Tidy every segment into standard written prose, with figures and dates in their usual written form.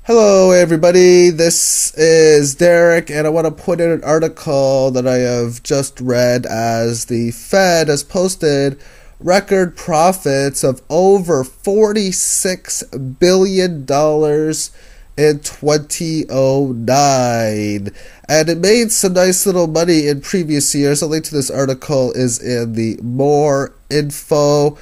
Hello, everybody. This is Derek, and I want to put in an article that I have just read as the Fed has posted record profits of over $46 billion in 2009. And it made some nice little money in previous years. A link to this article is in the more info.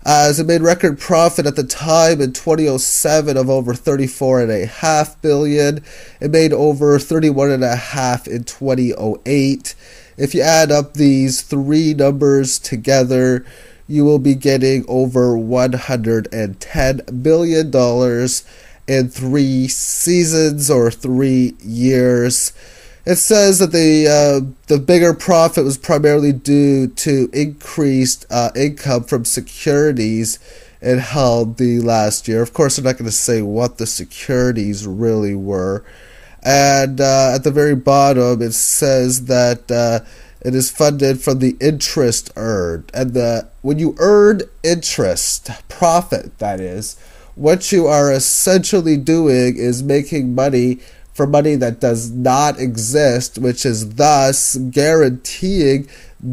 As it made record profit at the time in 2007 of over $34.5 billion. It made over $31.5 billion in 2008. If you add up these three numbers together, you will be getting over $110 billion in 3 seasons or 3 years. It says that the bigger profit was primarily due to increased income from securities it held the last year. Of course, I'm not going to say what the securities really were. And at the very bottom, it says that it is funded from the interest earned. And when you earn interest, profit that is, what you are essentially doing is making money for money that does not exist, which is thus guaranteeing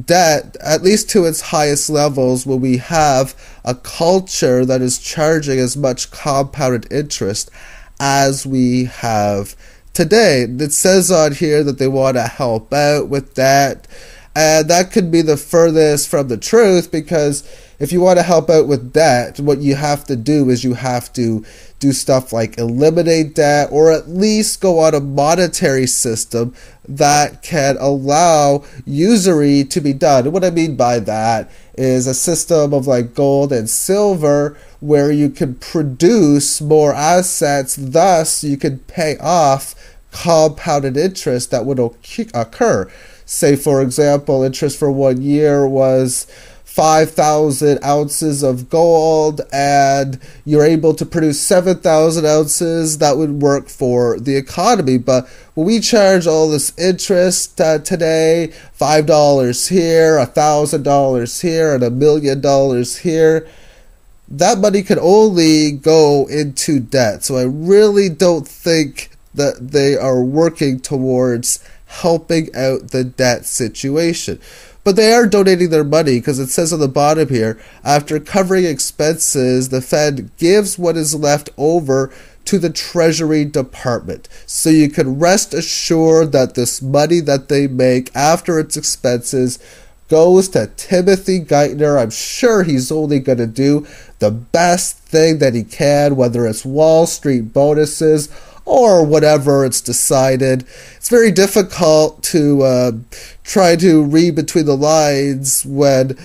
debt, at least to its highest levels, when we have a culture that is charging as much compounded interest as we have today. It says on here that they want to help out with that, and that could be the furthest from the truth, because if you want to help out with debt, what you have to do is you have to do stuff like eliminate debt, or at least go on a monetary system that can allow usury to be done. And what I mean by that is a system of like gold and silver where you can produce more assets, thus you can pay off compounded interest that would occur. Say, for example, interest for 1 year was 5,000 ounces of gold, and you're able to produce 7,000 ounces. That would work for the economy. But when we charge all this interest today, $5 here, $1,000 here, and $1 million here, that money can only go into debt. So I really don't think that they are working towards helping out the debt situation. But they are donating their money, because it says on the bottom here, after covering expenses, the Fed gives what is left over to the Treasury Department. So you can rest assured that this money that they make after its expenses goes to Timothy Geithner. I'm sure he's only going to do the best thing that he can, whether it's Wall Street bonuses or whatever it's decided. It's very difficult to try to read between the lines when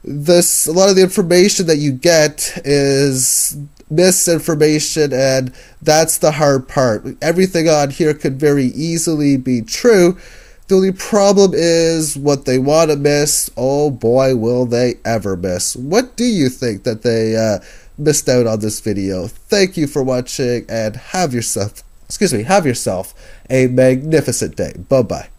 a lot of the information that you get is misinformation, and that's the hard part. Everything on here could very easily be true. The only problem is what they want to miss. Oh boy, will they ever miss. What do you think that they missed out on this video? Thank you for watching, and have yourself a magnificent day. Bye-bye.